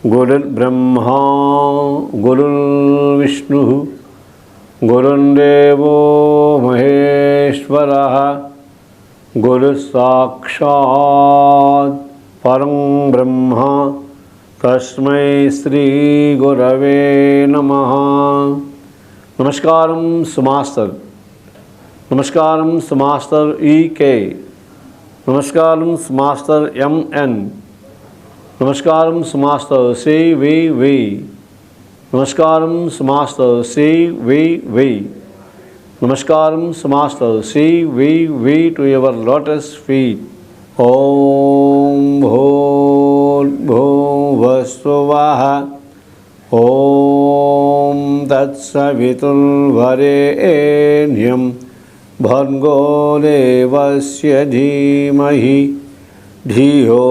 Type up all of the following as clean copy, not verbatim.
गुरुर्ब्रह्मा गुरुर्विष्णुः गुरुर्देवो महेश्वरः गुरुसाक्षात् परं ब्रह्म तस्मै श्री गुरवे नमः। नमस्कारं सुमास्तर, नमस्कारं सुमास्तर ఈకే, నమస్కారం సుమాస్టర్ ఎంఎన్, నమస్కారం సుమాస్టర్ సివివి, నమస్కారం సుమాస్టర్ సివివి, నమస్కారం సుమాస్టర్ CVV to your lotus feet. ఓం భూర్భువస్సువః ఓం తత్సవితుర్వరేణ్యం భర్గో దేవస్య ధీమహి ధియో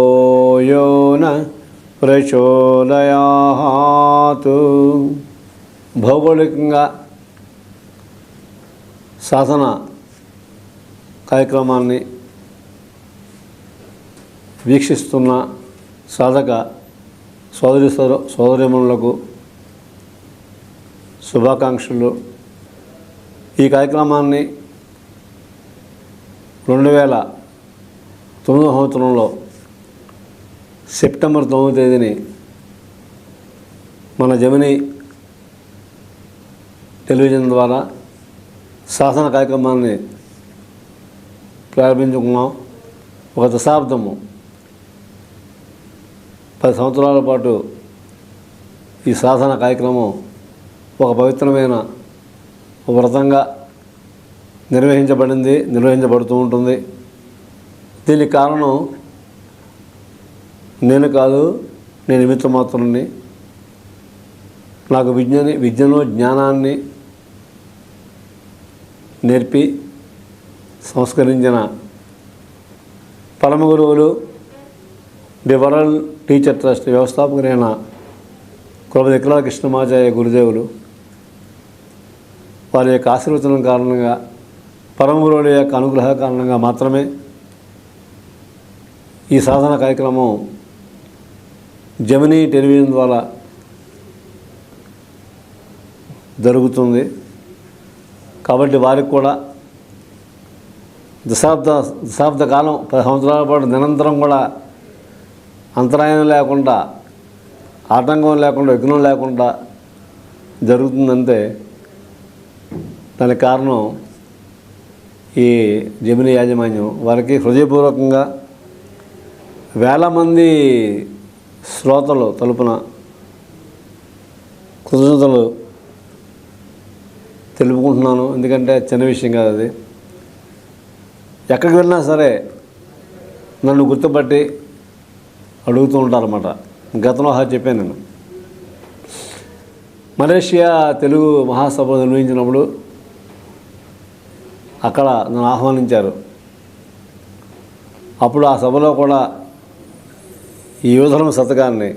యో న ప్రచోదయాత్. భౌగోళికంగా సాధన కార్యక్రమాన్ని వీక్షిస్తున్న సాధక సోదరీమణులకు శుభాకాంక్షలు. ఈ కార్యక్రమాన్ని 2009 సంవత్సరంలో సెప్టెంబర్ 9వ తేదీని మన జెమినీ టెలివిజన్ ద్వారా సాధన కార్యక్రమాన్ని ప్రారంభించుకున్నాం. ఒక దశాబ్దము 10 సంవత్సరాల పాటు ఈ సాధన కార్యక్రమం ఒక పవిత్రమైన వ్రతంగా నిర్వహించబడుతూ ఉంటుంది. దీనికి కారణం నేను కాదు, నేను నిమిత్త మాత్రుని. నాకు విద్యను జ్ఞానాన్ని నేర్పి సంస్కరించిన పరమ గురువులు, ది వరల్డ్ టీచర్ ట్రస్ట్ వ్యవస్థాపకులైన కులపతి ఎక్కలాల కృష్ణమాచార్య గురుదేవులు వారి యొక్క ఆశీర్వచనం కారణంగా, పరమ గురువుల యొక్క అనుగ్రహ కారణంగా మాత్రమే ఈ సాధన కార్యక్రమం జెమినీ టెలివిజన్ ద్వారా జరుగుతుంది. కాబట్టి వారికి కూడా దశాబ్ద కాలం 10 సంవత్సరాల పాటు నిరంతరం కూడా అంతరాయం లేకుండా, ఆటంకం లేకుండా, విఘ్నం లేకుండా జరుగుతుందంటే దానికి కారణం ఈ జెమినీ యాజమాన్యం. వారికి హృదయపూర్వకంగా వేల మంది శ్రోతలు తలుపున కృతజ్ఞతలు తెలుపుకుంటున్నాను. ఎందుకంటే చిన్న విషయం కాదు అది. ఎక్కడికి వెళ్ళినా సరే నన్ను గుర్తుపట్టి అడుగుతూ ఉంటారన్నమాట. గతంలో చెప్పాను నేను. మలేషియా తెలుగు మహాసభ నిర్వహించినప్పుడు అక్కడ నన్ను ఆహ్వానించారు. అప్పుడు ఆ సభలో కూడా ఈ యువధర్మ శతకాన్ని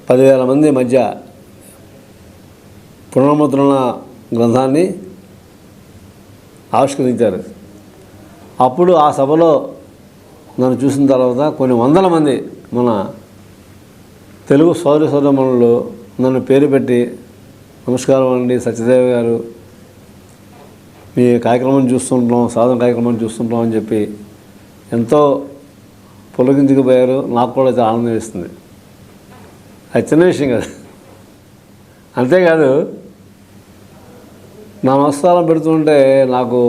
10,000 మంది మధ్య పునర్ముద్రణ గ్రంథాన్ని ఆవిష్కరించారు. అప్పుడు ఆ సభలో నన్ను చూసిన తర్వాత కొన్ని వందల మంది మన తెలుగు సోదరీమణులు నన్ను పేరు పెట్టి, నమస్కారం అండి సత్యదేవ్ గారు, మీ కార్యక్రమం చూస్తుంటాం, సాధన కార్యక్రమం చూస్తుంటాం అని చెప్పి ఎంతో పులకించుకుపోయారు. నాకు కూడా చాలా ఆనందం వేస్తుంది. అది చిన్న విషయం కాదు. అంతేకాదు, నా నమస్కారం పెడుతుంటే నాకు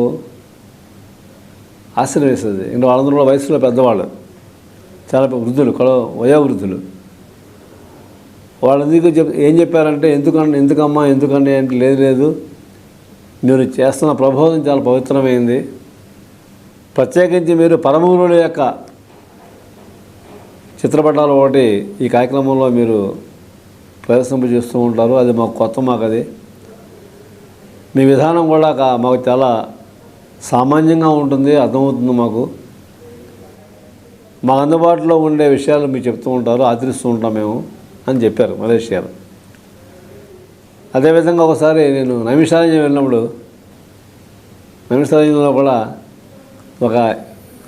ఆశ్చర్యం వేస్తుంది. ఇంకా వాళ్ళందరూ కూడా వయసులో పెద్దవాళ్ళు, చాలా వృద్ధులు, వయోవృద్ధులు. వాళ్ళు ఏం చెప్పారంటే, ఎందుకమ్మా ఎందుకండి అంటే, లేదు మీరు చేస్తున్న ప్రబోధం చాలా పవిత్రమైంది. ప్రత్యేకించి మీరు పరమ గురువుల యొక్క చిత్రపటాలు ఒకటి ఈ కార్యక్రమంలో మీరు ప్రదర్శింపజేస్తూ ఉంటారు. అది మాకు కొత్త, మాకు అది మీ విధానం కూడా మాకు చాలా సామాన్యంగా ఉంటుంది, అర్థమవుతుంది మాకు. మా అందుబాటులో ఉండే విషయాలు మీరు చెప్తూ ఉంటారు, ఆచరిస్తూ ఉంటాం మేము అని చెప్పారు మలేషియాలో. అదేవిధంగా ఒకసారి నేను నైమిషారణ్యం వెళ్ళినప్పుడు, నైమిషారణ్యంలో కూడా ఒక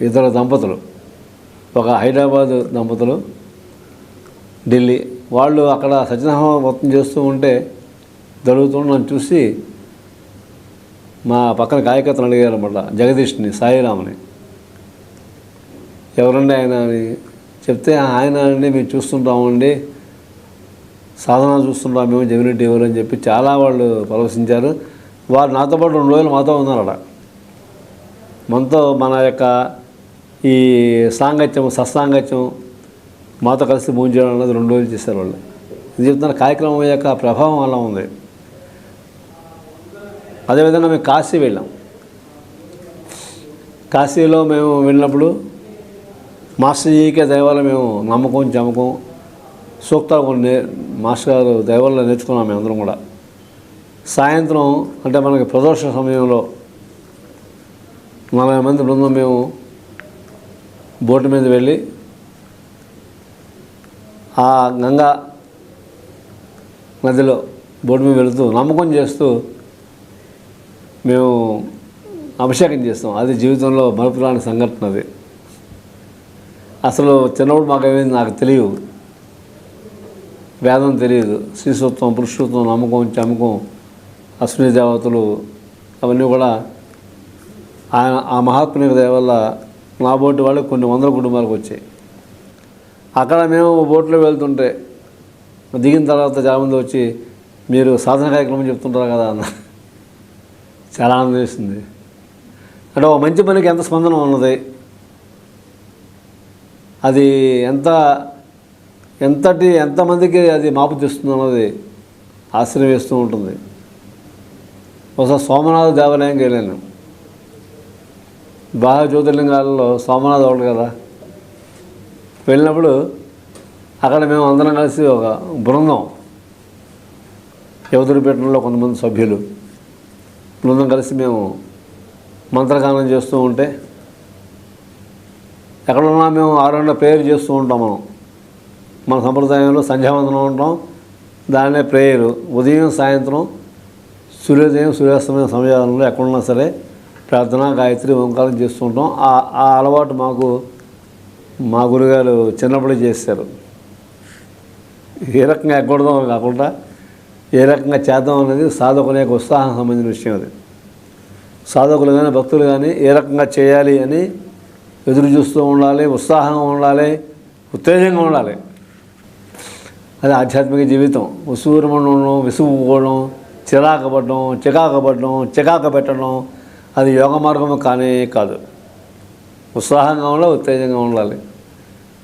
ఇద్దరు దంపతులు, ఒక హైదరాబాద్ దంపతులు, ఢిల్లీ వాళ్ళు అక్కడ సత్యనారాయణ వ్రతం చేస్తూ ఉంటే జరుగుతుంటే నన్ను చూసి మా పక్కన కార్యకర్తలు అడిగారు అన్నమాట, జగదీష్ని, సాయిరామని, ఎవరండి ఆయన అని చెప్తే, ఆయన అండి మేము చూస్తుంటామండి, సాధన చూస్తుంటాం మేము, జగన్రెడ్డి ఎవరు అని చెప్పి చాలా వాళ్ళు పరవశించారు. వారు నాతో పాటు 2 రోజులు మాతో ఉన్నారు అక్కడ. మనతో మన యొక్క ఈ సాంగత్యం, సత్సాంగత్యం మాతో కలిసి భోజనం చేయడం అనేది 2 రోజులు చేశారు వాళ్ళు. ఇది చెప్తున్న కార్యక్రమం యొక్క ప్రభావం అలా ఉంది. అదేవిధంగా మేము కాశీ వెళ్ళాం. కాశీలో మేము వెళ్ళినప్పుడు మాస్టర్ జీకే దయవల్ల మేము నమ్మకం, చమకం, సూక్తాలు కొన్ని మాస్టర్ గారు దయవల్ల నేర్చుకున్నాం మేము అందరం కూడా. సాయంత్రం అంటే మనకి ప్రదోష సమయంలో 40 మంది బృందం మేము బోటు మీద వెళ్ళి ఆ గంగా నదిలో బోటు మీద వెళుతూ నమ్మకం చేస్తూ మేము అభిషేకం చేస్తాం. అది జీవితంలో మరపురాని సంఘటన. అది అసలు చిన్నప్పుడు మాకేమైంది నాకు తెలియదు, వేదం తెలియదు. శ్రీసూత్వం, పురుషూత్వం, నమ్మకం, చమకం, అశ్విని దేవతలు అవన్నీ కూడా ఆయన ఆ మహాత్ముని దయ వల్ల నా బోటు వాళ్ళు కొన్ని 100 కుటుంబాలకు వచ్చాయి. అక్కడ మేము బోట్లో వెళ్తుంటే దిగిన తర్వాత చాలామంది వచ్చి మీరు సాధన కార్యక్రమం చెప్తుంటారు కదా అన్న. చాలా ఆనందం వేస్తుంది. అంటే ఒక మంచి పనికి ఎంత స్పందన ఉన్నది, అది ఎంతమందికి అది మాపు తెస్తుంది అన్నది ఆశ్చర్యం వేస్తూ ఉంటుంది. ఒకసారి సోమనాథ దేవాలయంకి వెళ్ళాను. బాగా జ్యోతిర్లింగాలలో సోమనాథ్ ఒకటి కదా. వెళ్ళినప్పుడు అక్కడ మేము అందరం కలిసి ఒక బృందం, యువతరిపేటలో కొంతమంది సభ్యులు బృందం కలిసి మేము మంత్రగానం చేస్తూ ఉంటే, ఎక్కడున్నా మేము 6 గంటల ప్రేయర్ చేస్తూ ఉంటాం. మన సంప్రదాయంలో సంధ్యావందనం ఉంటాం, దాన్నే ప్రేయరు. ఉదయం సాయంత్రం సూర్యోదయం సూర్యాస్తమయం సమయాలలో ఎక్కడున్నా సరే ప్రార్థన, గాయత్రి, ఓంకారం చేస్తూ ఉంటాం. ఆ అలవాటు మాకు మా గురుగారు చిన్నప్పుడే చేశారు. ఏ రకంగా ఎక్కడదాం కాకుండా ఏ రకంగా చేద్దాం అనేది సాధకుల యొక్క ఉత్సాహం సంబంధించిన విషయం. అది సాధకులు కానీ భక్తులు కానీ ఏ రకంగా చేయాలి అని ఎదురు చూస్తూ ఉండాలి, ఉత్సాహంగా ఉండాలి, ఉత్తేజంగా ఉండాలి. అది ఆధ్యాత్మిక జీవితం. ఉసూరుమనడం, విసుగుపోవడం, చికాకు పెట్టడం అది యోగ మార్గము కానే కాదు. ఉత్సాహంగా ఉండాలి, ఉత్తేజంగా ఉండాలి.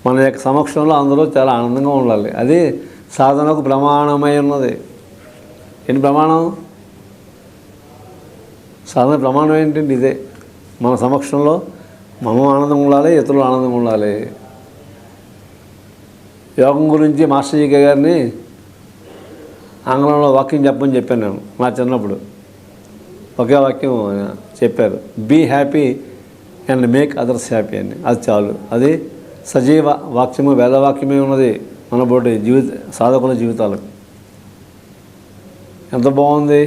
మన యొక్క సమక్షంలో అందరూ చాలా ఆనందంగా ఉండాలి. అది సాధనకు ప్రమాణమై ఉన్నది. ఏంటి ప్రమాణం? సాధన ప్రమాణం ఏంటంటే ఇదే. మన సమక్షంలో మనం ఆనందంగా ఉండాలి, ఇతరులు ఆనందంగా ఉండాలి. యోగం గురించి మాస్టర్ జీకే గారిని ఆంగ్లంలో వాక్యం చెప్పని చెప్పాను నేను నా చిన్నప్పుడు. ఒకే వాక్యం చెప్పారు, be happy and make others happy అని. అది చాలు. అది సజీవ వాక్యము, వేదవాక్యమే ఉన్నది మన బోటి సాధకుల జీవితాలకు. ఎంత బాగుంది,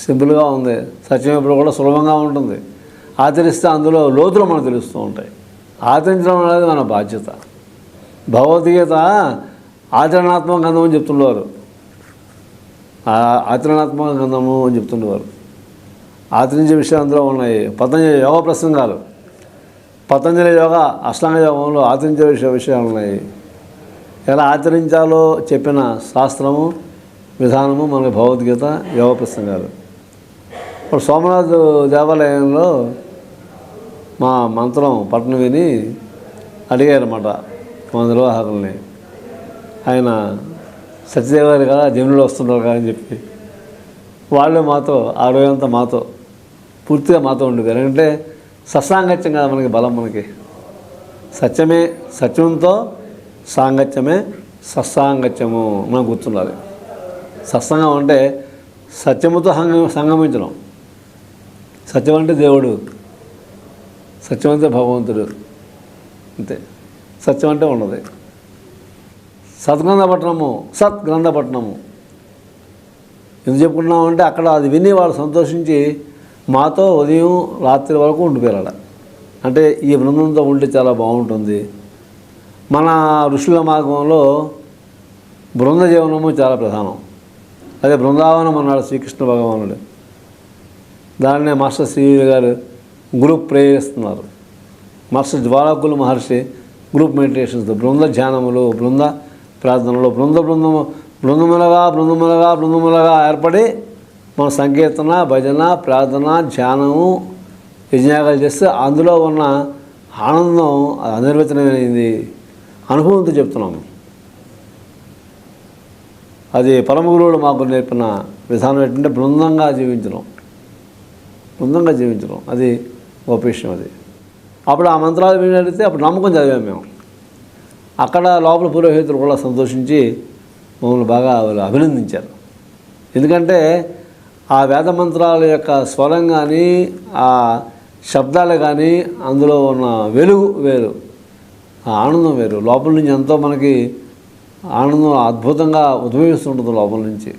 సింపుల్గా ఉంది. సత్యం ఎప్పుడు కూడా సులభంగా ఉంటుంది. ఆచరిస్తే అందులో లోతులు మనకు తెలుస్తూ ఉంటాయి. ఆచరించడం అనేది మన బాధ్యత. భగవద్గీత ఆచరణాత్మక గ్రంథం అని చెప్తుండేవారు. ఆచరణాత్మక గ్రంథము అని చెప్తుండేవారు. ఆచరించే విషయాలు అందులో ఉన్నాయి. పతంజలి యోగ ప్రసంగాలు, పతంజలి యోగ అష్టాంగ యోగంలో ఆచరించే విషయాలు ఉన్నాయి. ఎలా ఆచరించాలో చెప్పిన శాస్త్రము, విధానము మనకి భగవద్గీత, యోగ ప్రసంగాలు. ఇప్పుడు సోమనాథ్ దేవాలయంలో మా మంత్రం పట్టణం విని అడిగారన్నమాట మా నిర్వాహకుల్ని. ఆయన సత్యదేవారు కదా, జమునులు వస్తున్నారు కదా అని చెప్పి వాళ్ళు మాతో ఆ రోజంతా మాతో పూర్తిగా మాతో ఉండిపోయారు. అంటే సత్సాంగత్యం కదా మనకి బలం. మనకి సత్యమే, సత్యంతో సాంగత్యమే సత్సాంగత్యము మనం గుర్తుండాలి. సత్సంగం అంటే సత్యముతో సంగమించడం. సత్యం అంటే దేవుడు, సత్యం అంటే భగవంతుడు, అంతే. సత్యం అంటే ఉన్నది. సద్గ్రంథపట్నము, సద్గ్రంథపట్నము ఎందుకు చెప్పుకుంటున్నామంటే అక్కడ అది విని వాళ్ళు సంతోషించి మాతో ఉదయం రాత్రి వరకు ఉండిపోయారు. అంటే ఈ బృందంతో ఉంటే చాలా బాగుంటుంది. మన ఋషుల మార్గంలో బృంద జీవనము చాలా ప్రధానం. అదే బృందావనం అన్నాడు శ్రీకృష్ణ భగవానుడు. దాన్నే మాస్టర్ శ్రీ గారు గ్రూప్ ప్రేరిస్తున్నారు. మాస్టర్ జ్వాలకులు మహర్షి గ్రూప్ మెడిటేషన్స్, బృంద ధ్యానములు, బృంద ప్రార్థనలు, బృందములుగా ఏర్పడి మన సంకీర్తన, భజన, ప్రార్థన, ధ్యానము, యజ్ఞాగాలు చేస్తే అందులో ఉన్న ఆనందం అనిర్వచనమైనది. అనుభవంతో చెప్తున్నాము. అది పరమ గురువుడు మాకు నేర్పిన విధానం ఏంటంటే బృందంగా జీవించడం. అది గొప్ప విషయం. అది అప్పుడు ఆ మంత్రాలు వినడితే అప్పుడు నమ్మకం చదివాము మేము. అక్కడ లోపల పురోహితులు కూడా సంతోషించి మమ్మల్ని బాగా అభినందించారు. ఎందుకంటే ఆ వేద మంత్రాల యొక్క స్వరం కానీ, ఆ శబ్దాలు కానీ, అందులో ఉన్న వెలుగు వేరు, ఆ ఆనందం వేరు. లోపల నుంచి ఎంతో మనకి ఆనందం అద్భుతంగా ఉద్భవిస్తుంటుంది. లోపల నుంచి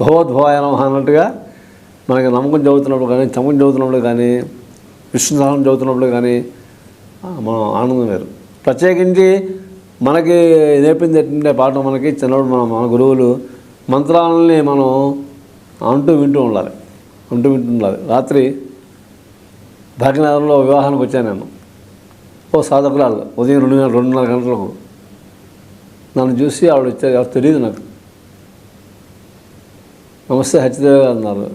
భగవద్భవాయ నమః అన్నట్టుగా మనకి నమ్మకం చదువుతున్నప్పుడు కానీ, చమకం చదువుతున్నప్పుడు కానీ, విష్ణు సహనం చదువుతున్నప్పుడు కానీ మనం ఆనందం వేరు. ప్రత్యేకించి మనకి నేర్పింది ఏంటంటే పాఠం, మనకి చిన్నప్పుడు మన గురువులు మంత్రాలని మనం వింటూ ఉండాలి. రాత్రి భాగ్యనగరంలో వివాహానికి వచ్చాను నేను. ఓ సాధకురాలు ఉదయం 2:30 గంటలకు నన్ను చూసి ఆవిడ వచ్చారు. ఎవరు తెలియదు నాకు. నమస్తే హచ్చిదేవి గారు అన్నారు.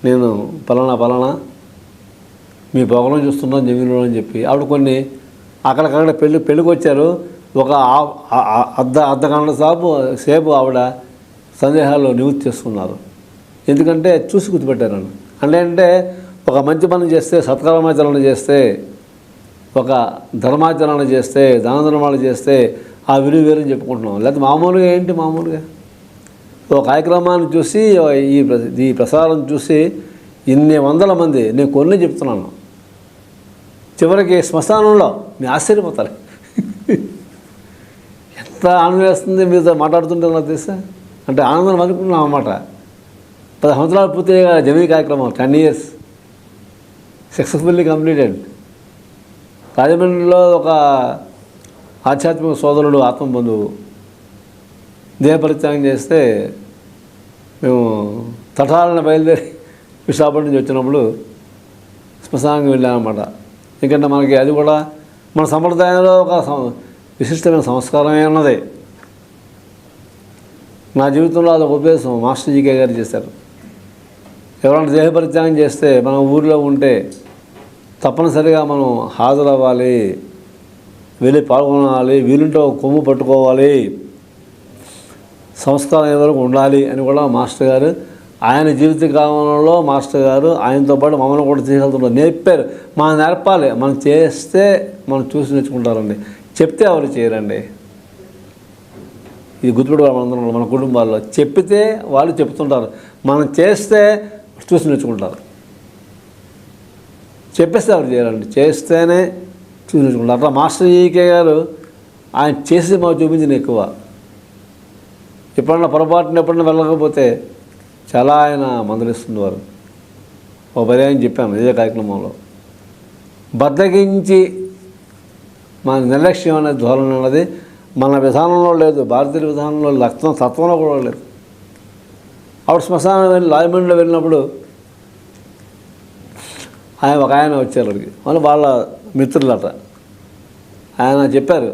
నేను పలానా మీ ప్రోగ్రాం చూస్తున్నాను జమీన్లో అని చెప్పి ఆవిడ కొన్ని అక్కడికక్కడ పెళ్ళికి వచ్చారు. ఒక అర్ధగంట సేపు ఆవిడ సందేహాలు నివృత్తి చేసుకున్నారు. ఎందుకంటే చూసి గుర్తుపెట్టారు. అంటే ఒక మంచి పని చేస్తే, సత్కర్మాచరణ చేస్తే, ఒక ధర్మాచరణ చేస్తే, దాన ధర్మాలు చేస్తే ఆ విలువ వేరని చెప్పుకుంటున్నాం. లేకపోతే మామూలుగా ఒక కార్యక్రమాన్ని చూసి, ఈ ప్రసారం చూసి ఇన్ని వందల మంది, నేను కొన్ని చెప్తున్నాను, చివరికి శ్మశానంలో మీ ఆశ్చర్యపోతారు. ఎంత ఆనందం వేస్తుంది మీతో మాట్లాడుతుంటే నాకు తెలుసా. అంటే ఆనందం అనుకుంటున్నాం అన్నమాట. 10 సంవత్సరాలు పూర్తిగా జమీ కార్యక్రమం 10 years సక్సెస్ఫుల్లీ కంప్లీటెడ్. రాజమండ్రిలో ఒక ఆధ్యాత్మిక సోదరుడు, ఆత్మబంధువు దేహపరిత్యాగం చేస్తే మేము తటాలను బయలుదేరి విశాఖపట్నం నుంచి వచ్చినప్పుడు శ్మశానానికి వెళ్ళామన్నమాట. ఎందుకంటే మనకి అది కూడా మన సంప్రదాయంలో ఒక విశిష్టమైన సంస్కారమే ఉన్నది. నా జీవితంలో అదొక ఉపదేశం మాస్టర్ జీకే గారు చేశారు. ఎవరైనా దేహపరిత్యాగం చేస్తే మన ఊరిలో ఉంటే తప్పనిసరిగా మనం హాజరవ్వాలి, వెళ్ళి పాల్గొనాలి, వీలుంటే కొమ్ము పట్టుకోవాలి, సంస్కారం వరకు ఉండాలి అని కూడా మాస్టర్ గారు ఆయన జీవిత కాలంలో మాస్టర్ గారు ఆయనతో పాటు మమ్మల్ని కూడా తీసుకెళ్తున్నారు. నేర్పారు. మనం నేర్పాలి. మనం చేస్తే మనం చూసి నేర్చుకుంటారండి, చెప్తే ఎవరు చేయరండి. ఇది గుర్తుపెట్టుకోవాలి. మనందరం మన కుటుంబాల్లో చెప్పితే వాళ్ళు చెప్తుంటారు, మనం చేస్తే చూసి నేర్చుకుంటారు. చెప్పేస్తే ఎవరు చేయరండి, చేస్తేనే చూసి నేర్చుకుంటారు. అట్లా మాస్టర్ ఈకే గారు ఆయన చేసి మాకు చూపించింది ఎక్కువ. ఎప్పుడన్నా పొరపాటున వెళ్ళకపోతే చాలా ఆయన మందలిస్తున్నారు. ఒక పర్యాయం చెప్పాను ఇదే కార్యక్రమంలో. బద్దగించి మన నిర్లక్ష్యం అనే ధోరణి అన్నది మన విధానంలో లేదు, భారతీయ విధానంలో తత్వంలో కూడా లేదు. ఆవిడ శ్మశానం వెళ్ళి రాజమండ్రిలో వెళ్ళినప్పుడు ఒక ఆయన వచ్చారు అడిగి, వాళ్ళ మిత్రులట. ఆయన చెప్పారు,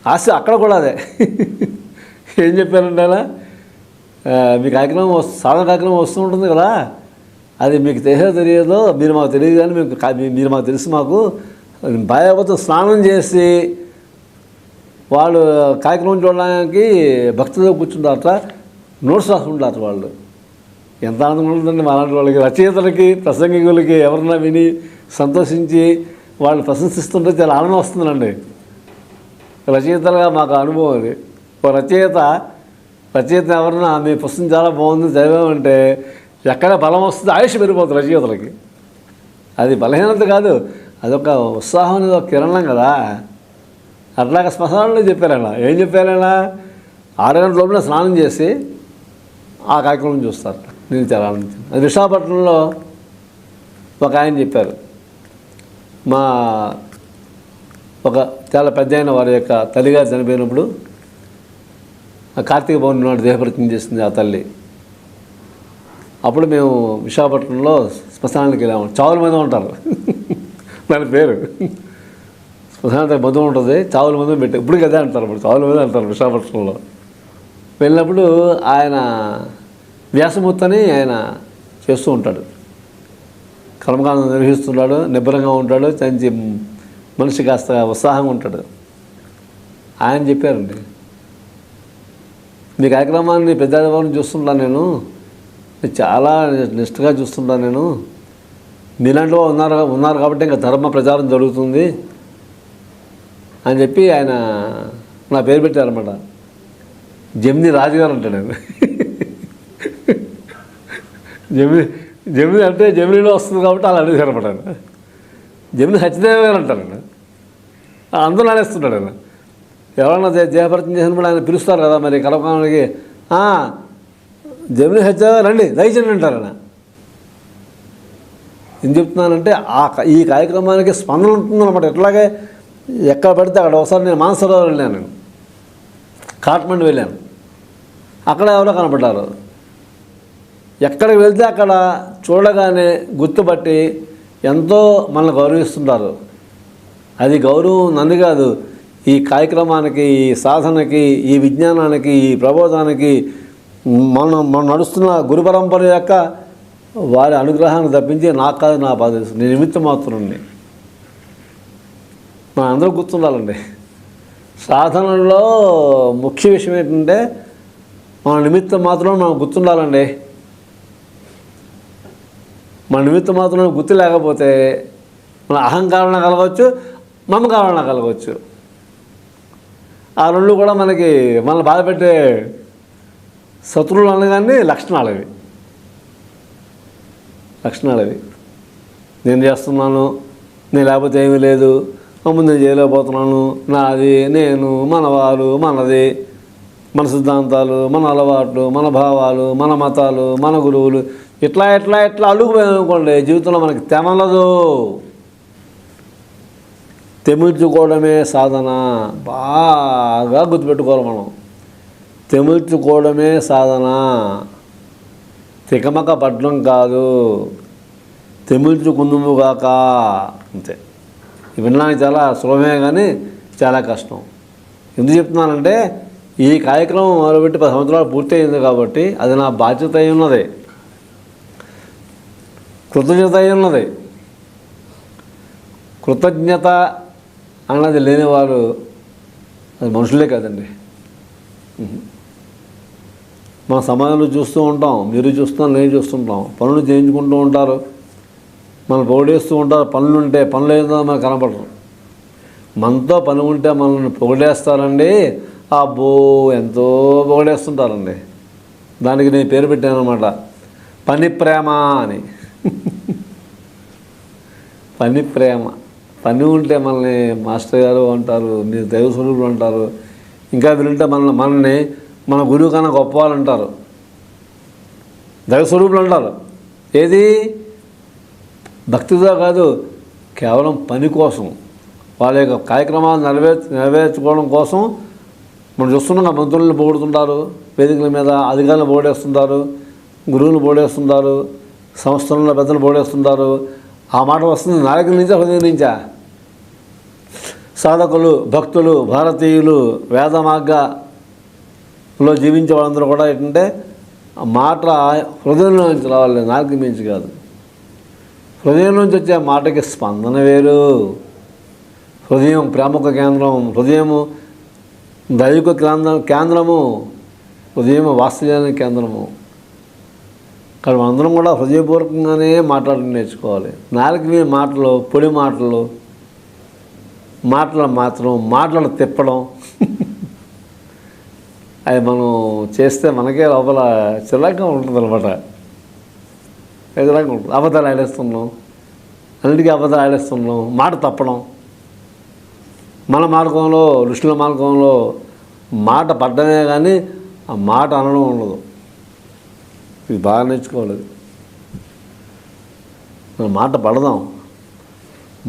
ఆశ అక్కడ కూడా అదే. ఏం చెప్పారంటే ఆయన, మీ కార్యక్రమం సాధన కార్యక్రమం వస్తూ ఉంటుంది కదా, అది మీకు తెలియదో మీరు మాకు తెలియదు, కానీ మీరు మాకు తెలుసు. మాకు భార్యాభర్త స్నానం చేసి వాళ్ళు కార్యక్రమం చూడడానికి భక్తితో కూర్చుంటారట, నోట్స్ రాసుకుంటారట. వాళ్ళు ఎంత ఆనందంగా ఉంటుందండి అలాంటి వాళ్ళకి, రచయితలకి, ప్రసంగికులకి ఎవరన్నా విని సంతోషించి వాళ్ళు ప్రశంసిస్తుంటే చాలా ఆనందం వస్తుందండి. రచయితలుగా మాకు అనుభవం అది. ఒక రచయిత ఎవరన్నా మీ పుస్తకం చాలా బాగుంది చదివామంటే ఎక్కడ బలం వస్తుంది, ఆయుష్ పెరిగిపోతుంది రచయితలకి. అది బలహీనత కాదు, అదొక ఉత్సాహం అనేది ఒక కిరణం కదా. అట్లాగా శ్మశానంలో చెప్పారైనా ఏం చెప్పారైనా 6 గంటల లోపల స్నానం చేసి ఆ కార్యక్రమం చూస్తారు. నేను చాలా ఆనందించాను. అది విశాఖపట్నంలో ఒక ఆయన చెప్పారు. మా ఒక చాలా పెద్ద అయిన వారి యొక్క తల్లిగారు చనిపోయినప్పుడు కార్తీక పౌర్ణమి నాడు దేహప్రతిజ్ఞ చేసింది ఆ తల్లి. అప్పుడు మేము విశాఖపట్నంలో శ్మశానానికి వెళ్ళాము. చావుల మీద ఉంటారు దాని పేరు. శ్మశానానికి మధు ఉంటుంది, చావుల మీద పెట్టి ఇప్పుడు కదా అంటారు. ఇప్పుడు చావుల మీద అంటారు విశాఖపట్నంలో. వెళ్ళినప్పుడు ఆయన వ్యాసమూర్తిని ఆయన చేస్తూ ఉంటాడు, కర్మకాండం నిర్వహిస్తున్నాడు, నిబ్బరంగా ఉంటాడు, మంచి మనిషి కాస్త ఉత్సాహంగా ఉంటాడు. ఆయన చెప్పారండి, మీ కార్యక్రమాన్ని పెద్దవారిని చూస్తుంటాను నేను, చాలా నిష్ఠగా చూస్తుంటాను నేను. మీలాంటి ఉన్నారు కాబట్టి ఇంకా ధర్మ ప్రచారం జరుగుతుంది అని చెప్పి ఆయన నా పేరు పెట్టారన్నమాట. జమిని రాజుగారు అంటాడు ఆయన. జమిని అంటే జమినిలో వస్తుంది కాబట్టి అలా అడిగారు అనమాట. ఆయన జమిని సత్యదేవ గారు అంటారు. ఆయన అందరూ అనేస్తుంటాడు. ఆయన ఎవరన్నా జయపరిచయం చేసినప్పుడు ఆయన పిలుస్తారు కదా మరి కలపకానికి, జమిని సత్యదేవ రండి దయచేయండి అంటారు. ఆయన ఏం చెప్తున్నానంటే ఈ కార్యక్రమానికి స్పందన ఉంటుందన్నమాట. ఎట్లాగే ఎక్కడ పడితే అక్కడ ఒకసారి నేను మానసరోవర్ వెళ్ళాను, నేను కాట్మండ్ వెళ్ళాను. అక్కడ ఎవరో కనపడ్డారు. ఎక్కడికి వెళ్తే అక్కడ చూడగానే గుర్తుపట్టి ఎంతో మనల్ని గౌరవిస్తుంటారు. అది గౌరవం నన్ను కాదు, ఈ కార్యక్రమానికి, ఈ సాధనకి, ఈ విజ్ఞానానికి, ఈ ప్రబోధానికి మనం నడుస్తున్న గురు పరంపర యొక్క వారి అనుగ్రహాన్ని తప్పించి నాకు కాదు, నా బాధ నేను నిమిత్తం మాత్రుడిని. మనం అందరూ గుర్తుండాలండి. సాధనలో ముఖ్య విషయం ఏంటంటే మన నిమిత్తం మాత్రం మనం గుర్తుండాలండి. మన నిమిత్తం మాత్రం గుర్తు లేకపోతే మన అహంకారణ కలగవచ్చు, మమకారణ కలగవచ్చు. ఆ రెండు కూడా మనకి మనల్ని బాధపెట్టే శత్రువులు అనగానే లక్షణాలు అవి. నేను చేస్తున్నాను, నేను లేకపోతే ఏమీ లేదు, ముందు నేను చేయలేకపోతున్నాను, నాది, నేను, మనవారు, మనది, మన సిద్ధాంతాలు, మన అలవాట్లు, మన భావాలు, మన మతాలు, మన గురువులు, ఇట్లా అల్లుకుపోయామనుకోండి జీవితంలో మనకి తెమలదు. తెమిర్చుకోవడమే సాధన. బాగా గుర్తుపెట్టుకోవాలి మనం. తెమిర్చుకోవడమే సాధన, తికమక పట్టడం కాదు. తెమిర్చుకుందుముగాక అంతే. వినడానికి చాలా సులభమే కానీ చాలా కష్టం. ఎందుకు చెప్తున్నానంటే ఈ కార్యక్రమం మొదలుపెట్టి 10 సంవత్సరాలు పూర్తయింది కాబట్టి అది నా బాధ్యత అయి ఉన్నది, కృతజ్ఞత అయి ఉన్నది. కృతజ్ఞత అన్నది లేనివారు అది మనుషులే కాదండి. మన సమాజంలో చూస్తూ ఉంటాం, మీరు చూస్తున్నాం, నేను చూస్తుంటాం. పనులు చేయించుకుంటూ ఉంటారు, మనం పొగిడేస్తూ ఉంటారు. పనులుంటే పనులు ఏదో మనకు కనపడరు. మనతో పని ఉంటే మనల్ని పొగిడేస్తారండి. అబ్బో ఎంతో పొగిడేస్తుంటారండి. దానికి నేను పేరు పెట్టాను అనమాట, పని ప్రేమ అని. పని ప్రేమ. పని ఉంటే మనల్ని మాస్టర్ గారు అంటారు, మీరు దైవ స్వరూపులు అంటారు. ఇంకా వీళ్ళుంటే మనల్ని మన గురువు కన్నా గొప్ప వాళ్ళు అంటారు, దైవ స్వరూపులు అంటారు. ఏది భక్తితో కాదు, కేవలం పని కోసం, వాళ్ళ యొక్క కార్యక్రమాలు నెరవేర్చుకోవడం కోసం. మనం చూస్తున్నాం, మంత్రులను పొగుడుతుంటారు, వేదికల మీద అధికారులను పొగిడేస్తుంటారు, గురువులు పొగిడేస్తుంటారు, సంస్థలలో పెద్దలు పొగిడేస్తుంటారు. ఆ మాట వస్తుంది నాయకుల నుంచా, హృదయం నుంచా? సాధకులు, భక్తులు, భారతీయులు, వేద మార్గంలో జీవించే వాళ్ళందరూ కూడా ఏంటంటే ఆ మాట హృదయంలో నుంచి రావాలి, నాలుగు మించి కాదు. హృదయం నుంచి వచ్చే మాటకి స్పందన వేరు. హృదయం ప్రేమక కేంద్రం, హృదయము దైవిక కేంద్రము, హృదయం వాత్సల్యానికి కేంద్రము. కానీ అందరం కూడా హృదయపూర్వకంగానే మాట్లాడడం నేర్చుకోవాలి. నాలుగు మీ మాటలు, పొడి మాటలు మాటలు తిప్పడం అది మనం చేస్తే మనకే లోపల చిరాగ్గా ఉంటుంది అనమాట. చిరాగ్గా ఉంటుంది. అబద్ధాలు ఆడేస్తున్నాం, అన్నిటికీ అబద్ధాలు ఆడేస్తున్నాం, మాట తప్పడం. మన మార్గంలో, ఋషుల మార్గంలో మాట పడ్డమే కానీ ఆ మాట అనడం ఉండదు. ఇది బాగా నేర్చుకోవాలి. మనం మాట పడదాం,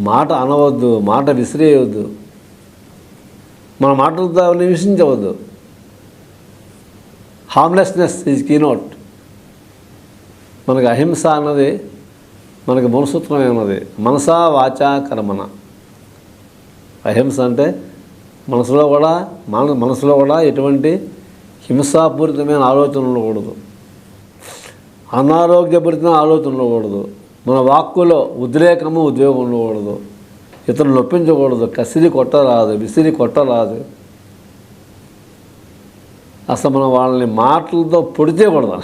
మాట అనవద్దు, మాట విసిరేయవద్దు, మన మాటలతో నివసించవద్దు. Harmlessness is keynote. మనకి అహింస అన్నది మనకి మూలసూత్రమే ఉన్నది. మనసా వాచా కర్మణ. అహింస అంటే మనసులో కూడా ఎటువంటి హింసాపూరితమైన ఆలోచన ఉండకూడదు, అనారోగ్యపూరితమైన ఆలోచన ఉండకూడదు. మన వాక్కులో ఉద్రేకము, ఉద్వేగం ఉండకూడదు. ఇతరులు నొప్పించకూడదు. కసిరి కొట్టరాదు, విసిరి కొట్టరాదు. అసలు మనం వాళ్ళని మాటలతో పొడిచేయకూడదు.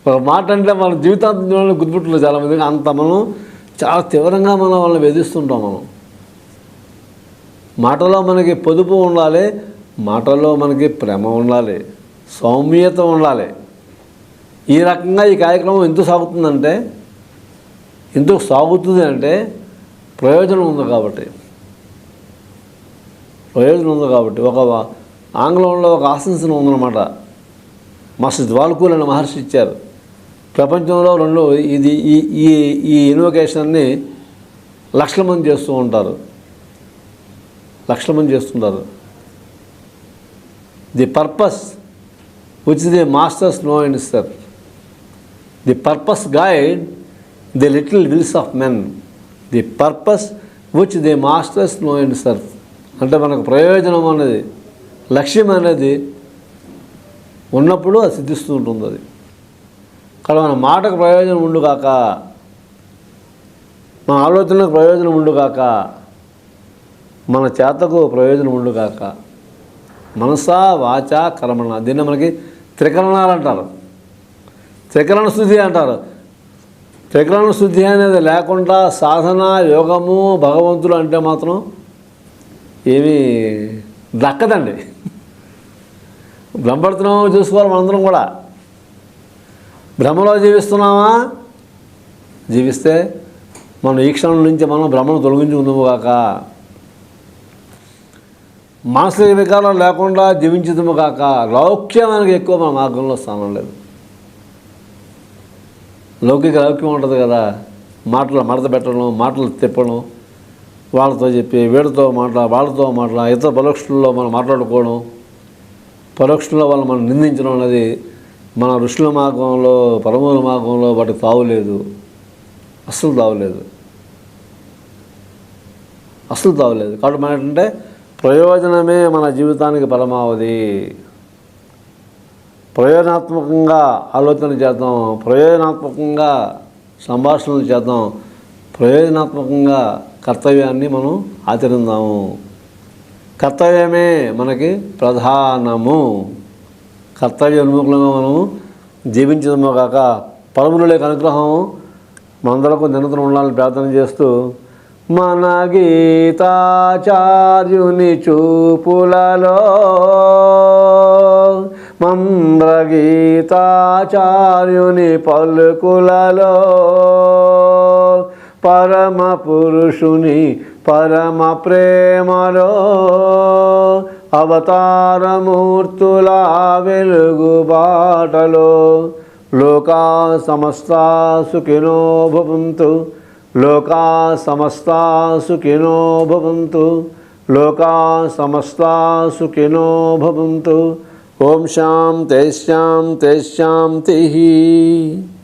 ఒక మాట అంటే మన జీవితాంతం గుర్తుపెట్టులో చాలామందికి అంత మనం చాలా తీవ్రంగా వాళ్ళని వేధిస్తుంటాం. మాటలో మనకి పొదుపు ఉండాలి, మాటల్లో మనకి ప్రేమ ఉండాలి, సౌమ్యత ఉండాలి. ఈ రకంగా ఈ కార్యక్రమం ఎందుకు సాగుతుంది అంటే ప్రయోజనం ఉంది కాబట్టి. ఒక ఆంగ్లంలో ఒక ఆశంసన ఉందన్నమాట. మాస్టర్ ద్వాల్కూల్ అనే మహర్షి ఇచ్చారు. ప్రపంచంలో ఈ ఇన్వొకేషన్ని లక్షల మంది చేస్తుంటారు. The purpose which the masters know and serve, the purpose guide the little wills of men, the purpose which the masters know and serve. అంటే మనకు ప్రయోజనం అనేది, లక్ష్యం అనేది ఉన్నప్పుడు అది సిద్ధిస్తూ ఉంటుంది. అది కానీ మన మాటకు ప్రయోజనం ఉండుగాక, మన ఆలోచనలకు ప్రయోజనం ఉండుగాక, మన చేతకు ప్రయోజనం ఉండుగాక. మనసా వాచా కర్మణ. దీన్ని మనకి త్రికరణాలు అంటారు, త్రికరణ శుద్ధి అంటారు. త్రికరణ శుద్ధి అనేది లేకుండా సాధన, యోగము, భగవంతుడు అంటే మాత్రం ఏమీ దక్కదండి. బ్రహ్మపడుతున్నామో చూసుకోవాలి. మనందరం కూడా భ్రమలో జీవిస్తున్నామా? జీవిస్తే మనం ఈ క్షణం నుంచి మనం భ్రమను తొలగించుకుందాము కాక, మానసిక వికారం లేకుండా జీవించుదాము కాక. లౌక్యానికి ఎక్కువ మన మార్గంలో స్థానం లేదు. లౌక్యం ఉంటుంది కదా, మాటలు మడత పెట్టడం, మాటలు తిప్పడం, వాళ్ళతో చెప్పి వీళ్ళతో వాళ్ళతో ఇతర పరోక్షుల్లో మనం మాట్లాడుకోవడం, పరోక్షంలో వాళ్ళు మనం నిందించడం అనేది మన ఋషుల మార్గంలో, పరమూల మార్గంలో వాటికి తావులేదు. అస్సలు తావులేదు. కాబట్టి మన ఏంటంటే ప్రయోజనమే మన జీవితానికి పరమావధి. ప్రయోజనాత్మకంగా ఆలోచన చేద్దాం, ప్రయోజనాత్మకంగా సంభాషణలు చేద్దాం, ప్రయోజనాత్మకంగా కర్తవ్యాన్ని మనం ఆచరిద్దాము. కర్తవ్యమే మనకి ప్రధానము. కర్తవ్య ఉన్ముఖంగా మనము జీవించడమో కాక పరముల అనుగ్రహం మనందరకు నిరంతరం ఉండాలని ప్రార్థన చేస్తూ, మన గీతాచార్యుని చూపులలో, మంద్రగీతాచార్యుని పలుకులలో, పరమ పురుషుని పరమ ప్రేమలో, అవతారమూర్తుల వెలుగు బాటలో లోకా సమస్తా సుఖినో భవంతు, లోకా సమస్తా సుఖినో భవంతు, లోకా సమస్తా సుఖినో భవంతు. ఓం శాంతి శాంతి శాంతి.